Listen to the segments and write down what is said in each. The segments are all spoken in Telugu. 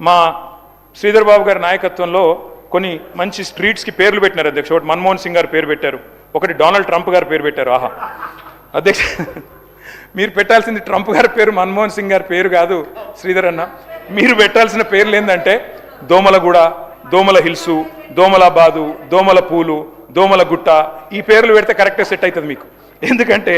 మా శ్రీధర్ బాబు గారి నాయకత్వంలో కొన్ని మంచి స్ట్రీట్స్కి పేర్లు పెట్టినారు అధ్యక్ష. ఒకటి మన్మోహన్ సింగ్ గారు పేరు పెట్టారు, ఒకటి డొనాల్డ్ ట్రంప్ గారు పేరు పెట్టారు. ఆహా అధ్యక్ష, మీరు పెట్టాల్సింది ట్రంప్ గారి పేరు, మన్మోహన్ సింగ్ గారి పేరు కాదు శ్రీధర్ అన్న. మీరు పెట్టాల్సిన పేర్లు ఏంటంటే దోమలగూడ, దోమల హిల్సు, దోమలాబాదు, దోమల పూలు, దోమల గుట్ట. ఈ పేర్లు పెడితే కరెక్ట్గా సెట్ అవుతుంది మీకు. ఎందుకంటే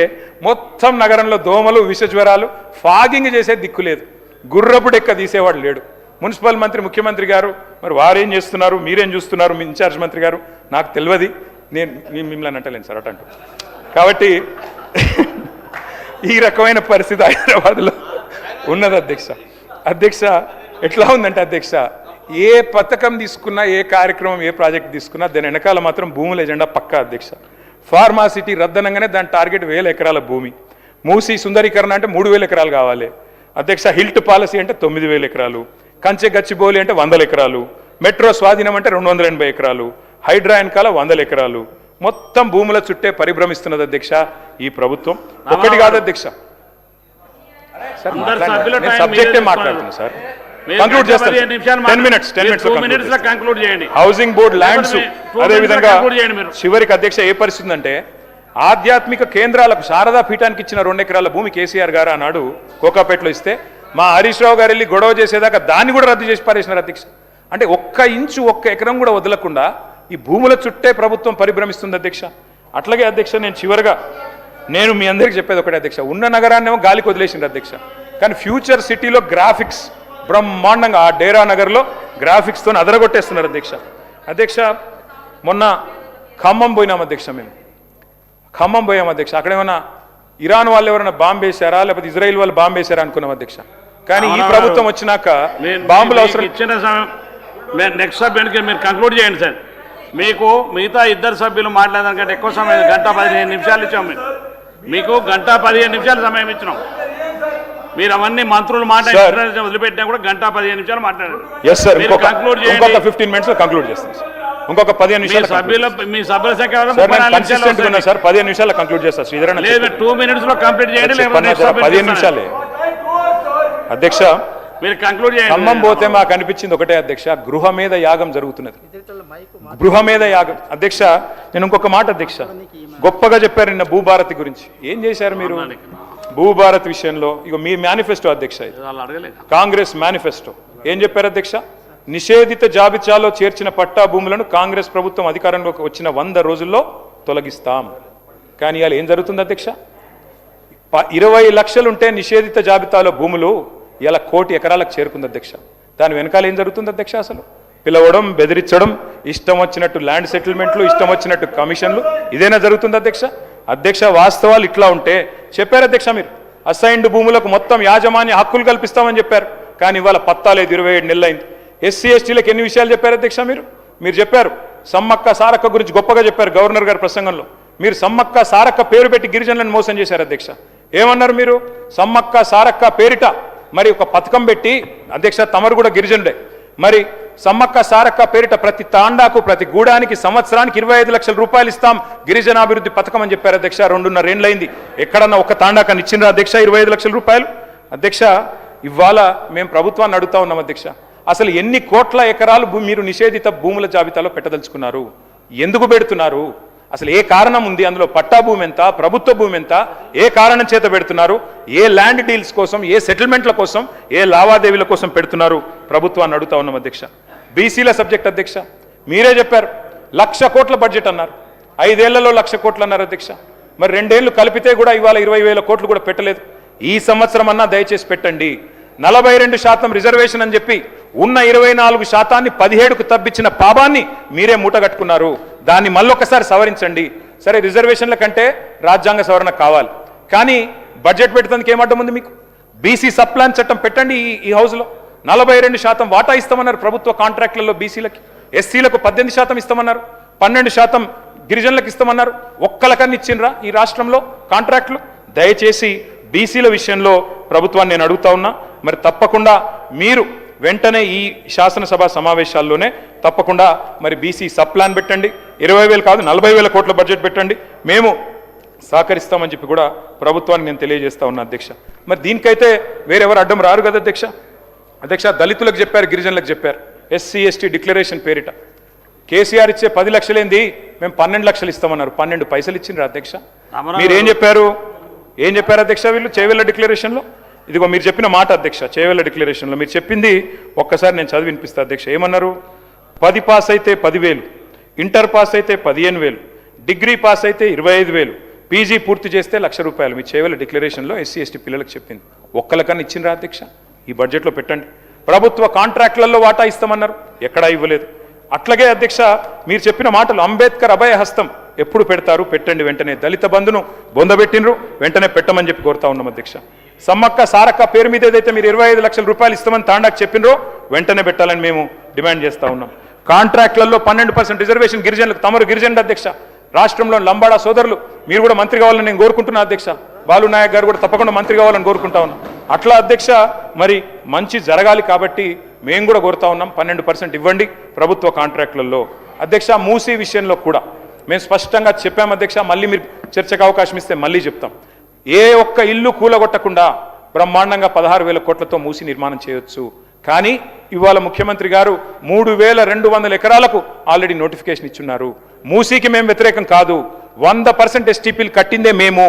మొత్తం నగరంలో దోమలు, విషజ్వరాలు, ఫాగింగ్ చేసే దిక్కు లేదు, గుర్రపు డెక్క తీసేవాడు లేడు. మున్సిపల్ మంత్రి, ముఖ్యమంత్రి గారు మరి వారేం చేస్తున్నారు, మీరేం చూస్తున్నారు, మీ ఇన్ఛార్జ్ మంత్రి గారు నాకు తెలియదు, నేను మిమ్మల్ని అంటలేను సార్ అటంటూ. కాబట్టి ఈ రకమైన పరిస్థితి హైదరాబాద్లో ఉన్నది అధ్యక్ష. అధ్యక్ష ఎట్లా ఉందంటే అధ్యక్ష, ఏ పథకం తీసుకున్నా, ఏ కార్యక్రమం, ఏ ప్రాజెక్ట్ తీసుకున్నా దాని వెనకాల మాత్రం భూముల ఎజెండా పక్కా అధ్యక్ష. ఫార్మాసిటీ రద్దనంగానే దాని టార్గెట్ 1000 ఎకరాల భూమి. మూసి సుందరీకరణ అంటే 3000 ఎకరాలు కావాలి అధ్యక్ష. హిల్ట్ పాలసీ అంటే 9000 ఎకరాలు. కంచె గచ్చిబౌలి అంటే 100 ఎకరాలు. మెట్రో స్వాధీనం అంటే 280 ఎకరాలు. హైడ్రా వెనకాల 100 ఎకరాలు. మొత్తం భూముల చుట్టే పరిభ్రమిస్తున్నది అధ్యక్ష ఈ ప్రభుత్వం. ఒకటి కాదు అధ్యక్ష. సబ్జెక్టే మాట్లాడుతున్నా సార్. కంక్లూడ్ చేస్తాను. 10 minutes లో కంక్లూడ్ చేయండి. హౌసింగ్ బోర్డ్ ల్యాండ్స్ అదేవిధంగా చివరికి అధ్యక్ష ఏ పరిస్థితి అంటే ఆధ్యాత్మిక కేంద్రాలకు శారదా పీఠానికి ఇచ్చిన 2 ఎకరాల భూమి కేసీఆర్ గారు ఆనాడు కోకాపేటలో ఇస్తే మా హరీష్ రావు గారు వెళ్ళి గొడవ చేసేదాకా దాన్ని కూడా రద్దు చేసి పారేసినారు అధ్యక్ష. అంటే 1 ఇంచు 1 ఎకరం కూడా వదలకుండా ఈ భూముల చుట్టే ప్రభుత్వం పరిభ్రమిస్తుంది అధ్యక్ష. అట్లాగే అధ్యక్ష నేను చివరిగా మీ అందరికీ చెప్పేది ఒకటే అధ్యక్ష, ఉన్న నగరాన్నేమో గాలికి వదిలేసింది అధ్యక్ష. కానీ ఫ్యూచర్ సిటీలో గ్రాఫిక్స్ బ్రహ్మాండంగా ఆ డేరా నగర్లో గ్రాఫిక్స్తో అదరగొట్టేస్తున్నారు అధ్యక్ష. అధ్యక్ష మొన్న ఖమ్మం పోయినాం అధ్యక్ష. మేము ఖమ్మం పోయాం అధ్యక్ష. అక్కడ ఏమైనా ఇరాన్ వాళ్ళు ఎవరైనా బాంబు వేశారా లేకపోతే ఇజ్రాయిల్ వాళ్ళు బాంబు వేశారా అనుకున్నాం అధ్యక్ష. కానీ ఈ ప్రభుత్వం వచ్చినాక బాంబులు అవసరం. ఇచ్చిన సమయం నెక్స్ట్ సబ్జెక్ట్కి మీరు కంక్లూడ్ చేయండి సార్. మీకు మిగతా 2 సభ్యులు మాట్లాడడానికంటే ఎక్కువ సమయం 1:15 నిమిషాలు ఇచ్చాం. మీకు 1:15 సమయం ఇచ్చినాం. మీరు అవన్నీ మంత్రులు మాట్లాడి వదిలిపెట్టినా కూడా 1:15 నిమిషాలు మాట్లాడారు. కంక్లూడ్ చేయండి. 15 minutes కంక్లూడ్ చేస్తాం సార్. ఇంకొక 15 నిమిషాలు మీ సభ్యుల సంఖ్య 15 నిమిషాలు కంక్లూడ్ చేస్తారు. శ్రీధరన్ 2 minutes లో కంప్లీట్ చేయండి. 15 నిమిషాలే అధ్యక్ష. మీరు కంక్లూడ్ చేయండి. ఖమ్మం పోతే మాకు అనిపించింది ఒకటే అధ్యక్ష, గృహ మీద యాగం జరుగుతున్నది. గృహ మీద యాగం అధ్యక్ష. నేను ఇంకొక మాట అధ్యక్ష, గొప్పగా చెప్పారు నిన్న భూభారతి గురించి. ఏం చేశారు మీరు భూభారత్ విషయంలో? ఇక మీ మేనిఫెస్టో అధ్యక్ష, కాంగ్రెస్ మేనిఫెస్టో ఏం చెప్పారు అధ్యక్ష? నిషేధిత జాబితాలో చేర్చిన పట్టా భూములను కాంగ్రెస్ ప్రభుత్వం అధికారంలోకి వచ్చిన 100 రోజుల్లో తొలగిస్తాం. కానీ ఇవాళ ఏం జరుగుతుంది అధ్యక్ష? 20 లక్షలుంటే నిషేధిత జాబితాలో భూములు ఇలా 1 కోటి ఎకరాలకు చేరుకుంది అధ్యక్ష. దాని వెనకాల ఏం జరుగుతుంది అధ్యక్ష? అసలు పిలవడం, బెదిరించడం, ఇష్టం వచ్చినట్టు ల్యాండ్ సెటిల్మెంట్లు, ఇష్టం వచ్చినట్టు కమిషన్లు, ఇదేనా జరుగుతుంది అధ్యక్ష? అధ్యక్ష వాస్తవాలు ఇట్లా ఉంటే చెప్పారు అధ్యక్ష. మీరు అసైన్డ్ భూములకు మొత్తం యాజమాన్య హక్కులు కల్పిస్తామని చెప్పారు. కానీ ఇవాళ పత్తాలేదు, 27 నెలలు అయింది. ఎస్సీ ఎస్టీలకు ఎన్ని విషయాలు చెప్పారు అధ్యక్ష? మీరు చెప్పారు సమ్మక్క సారక్క గురించి గొప్పగా చెప్పారు గవర్నర్ గారి ప్రసంగంలో. మీరు సమ్మక్క సారక్క పేరు పెట్టి గిరిజనులను మోసం చేశారు అధ్యక్ష. ఏమన్నారు మీరు? సమ్మక్క సారక్క పేరిట మరి ఒక పథకం పెట్టి అధ్యక్ష, తమరు కూడా గిరిజనుడే, మరి సమ్మక్క సారక్క పేరిట ప్రతి తాండాకు, ప్రతి గూడానికి సంవత్సరానికి 25 లక్షల రూపాయలు ఇస్తాం గిరిజనాభివృద్ధి పథకం అని చెప్పారు అధ్యక్ష. 2.5 ఏళ్ళైంది. ఎక్కడన్నా ఒక తాండాకని ఇచ్చిండ్రా అధ్యక్ష 25 లక్షల రూపాయలు? అధ్యక్ష ఇవాళ మేము ప్రభుత్వాన్ని అడుగుతా ఉన్నాం అధ్యక్ష, అసలు ఎన్ని కోట్ల ఎకరాలు మీరు నిషేధిత భూముల జాబితాలో పెట్టదలుచుకున్నారు? ఎందుకు పెడుతున్నారు? అసలు ఏ కారణం ఉంది అందులో? పట్టా భూమి ఎంత, ప్రభుత్వ భూమి ఎంత, ఏ కారణం చేత పెడుతున్నారు? ఏ ల్యాండ్ డీల్స్ కోసం, ఏ సెటిల్మెంట్ల కోసం, ఏ లావాదేవీల కోసం పెడుతున్నారు? ప్రభుత్వాన్ని అడుగుతా ఉన్నాం అధ్యక్ష. బీసీల సబ్జెక్ట్ అధ్యక్ష, మీరే చెప్పారు 1,00,000 కోట్ల బడ్జెట్ అన్నారు. 5 ఏళ్లలో 1,00,000 కోట్లు అన్నారు అధ్యక్ష. మరి 2 ఏళ్ళు కలిపితే కూడా ఇవాళ 20,000 కోట్లు కూడా పెట్టలేదు. ఈ సంవత్సరం అన్నా దయచేసి పెట్టండి. 42% రిజర్వేషన్ అని చెప్పి ఉన్న 24% 17కు తప్పించిన పాపాన్ని మీరే మూటగట్టుకున్నారు. దాన్ని మళ్ళొకసారి సవరించండి. సరే, రిజర్వేషన్ల కంటే రాజ్యాంగ సవరణ కావాలి, కానీ బడ్జెట్ పెట్టడానికి ఏమడ్డం ఉంది మీకు? బీసీ సప్లాన్ చట్టం పెట్టండి. ఈ హౌస్లో 42% వాటా ఇస్తామన్నారు ప్రభుత్వ కాంట్రాక్టులలో బీసీలకి. ఎస్సీలకు 18% ఇస్తామన్నారు, 12% గిరిజనులకు ఇస్తామన్నారు. ఒక్కలకన్నా ఇచ్చిండ్రా ఈ రాష్ట్రంలో కాంట్రాక్టులు? దయచేసి బీసీల విషయంలో ప్రభుత్వాన్ని నేను అడుగుతా ఉన్నా. మరి తప్పకుండా మీరు వెంటనే ఈ శాసనసభ సమావేశాల్లోనే తప్పకుండా మరి బీసీ సప్లాన్ పెట్టండి. 20,000 కాదు 40,000 కోట్ల బడ్జెట్ పెట్టండి. మేము సహకరిస్తామని చెప్పి కూడా ప్రభుత్వానికి నేను తెలియజేస్తా ఉన్నా అధ్యక్ష. మరి దీనికైతే వేరెవరు అడ్డం రారు కదా అధ్యక్ష. అధ్యక్ష దళితులకు చెప్పారు, గిరిజనులకు చెప్పారు, ఎస్సీ ఎస్టీ డిక్లరేషన్ పేరిట కేసీఆర్ ఇచ్చే 10 లక్షలేంది మేము 12 లక్షలు ఇస్తామన్నారు. 12 పైసలు ఇచ్చిండ్రు అధ్యక్ష. మీరేం చెప్పారు? ఏం చెప్పారు అధ్యక్ష వీళ్ళు చేవెళ్ళ డిక్లరేషన్లో? ఇదిగో మీరు చెప్పిన మాట అధ్యక్ష, చేవెళ్ళ డిక్లరేషన్లో మీరు చెప్పింది ఒక్కసారి నేను చదివి వినిపిస్తా అధ్యక్ష. ఏమన్నారు? 10 పాస్ అయితే 10,000, ఇంటర్ పాస్ అయితే 15,000, డిగ్రీ పాస్ అయితే 25,000, పీజీ పూర్తి చేస్తే ₹1,00,000. మీ చేవెళ్ళ డిక్లరేషన్లో ఎస్సీ ఎస్టీ పిల్లలకు చెప్పింది. ఒక్కలకన్నా ఇచ్చిండ్రా అధ్యక్ష? ఈ బడ్జెట్లో పెట్టండి. ప్రభుత్వ కాంట్రాక్టులలో వాటా ఇస్తామన్నారు, ఎక్కడా ఇవ్వలేదు. అట్లాగే అధ్యక్ష మీరు చెప్పిన మాటలు అంబేద్కర్ అభయ హస్తం ఎప్పుడు పెడతారు? పెట్టండి వెంటనే. దళిత బంధును బొందబెట్టినరు, వెంటనే పెట్టమని చెప్పి కోరుతా ఉన్నాం అధ్యక్ష. సమ్మక్క సారక్క పేరు మీద ఏదైతే మీరు 25 లక్షల రూపాయలు ఇస్తామని తాండాకు చెప్పినరో వెంటనే పెట్టాలని మేము డిమాండ్ చేస్తూ ఉన్నాం. కాంట్రాక్టులలో 12% రిజర్వేషన్ గిరిజనులకు. తమరు గిరిజనుడు అధ్యక్ష, రాష్ట్రంలో లంబాడా సోదరులు మీరు కూడా మంత్రి కావాలని నేను కోరుకుంటున్నా అధ్యక్ష. బాలు నాయక్ గారు కూడా తప్పకుండా మంత్రి కావాలని కోరుకుంటా ఉన్నాం. అట్లా అధ్యక్ష మరి మంచి జరగాలి కాబట్టి మేము కూడా కోరుతా ఉన్నాం 12% ఇవ్వండి ప్రభుత్వ కాంట్రాక్టులలో. అధ్యక్ష మూసీ విషయంలో కూడా మేము స్పష్టంగా చెప్పాం అధ్యక్ష. మళ్ళీ మీరు చర్చకు అవకాశం ఇస్తే మళ్ళీ చెప్తాం. ఏ ఒక్క ఇల్లు కూలగొట్టకుండా బ్రహ్మాండంగా 16,000 కోట్లతో మూసీ నిర్మాణం చేయొచ్చు. కానీ ఇవాళ ముఖ్యమంత్రి గారు 3,200 ఎకరాలకు ఆల్రెడీ నోటిఫికేషన్ ఇచ్చున్నారు. మూసీకి మేము వ్యతిరేకం కాదు. 100% ఎస్టీపీలు కట్టిందే మేము.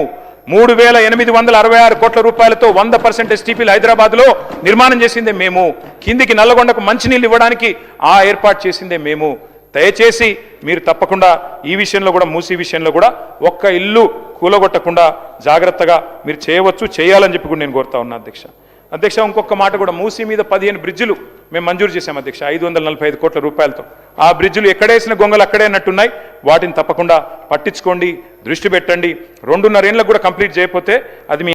3,866 కోట్ల రూపాయలతో 100% ఎస్టీపీలు హైదరాబాద్లో నిర్మాణం చేసిందే మేము. కిందికి నల్లగొండకు మంచినీళ్ళు ఇవ్వడానికి ఆ ఏర్పాటు చేసిందే మేము. దయచేసి మీరు తప్పకుండా ఈ విషయంలో కూడా, మూసీ విషయంలో కూడా ఒక్క ఇల్లు కూలగొట్టకుండా జాగ్రత్తగా మీరు చేయవచ్చు, చేయాలని చెప్పి కూడా నేను కోరుతా ఉన్నా అధ్యక్ష. అధ్యక్ష ఇంకొక మాట కూడా, మూసీ మీద 15 బ్రిడ్జిలు మేము మంజూరు చేశాం అధ్యక్ష 545 కోట్ల రూపాయలతో. ఆ బ్రిడ్జిలు ఎక్కడేసిన గొంగలు అక్కడే అన్నట్టున్నాయి. వాటిని తప్పకుండా పట్టించుకోండి, దృష్టి పెట్టండి. 2.5 ఏళ్ళకు కూడా కంప్లీట్ చేయకపోతే అది మీ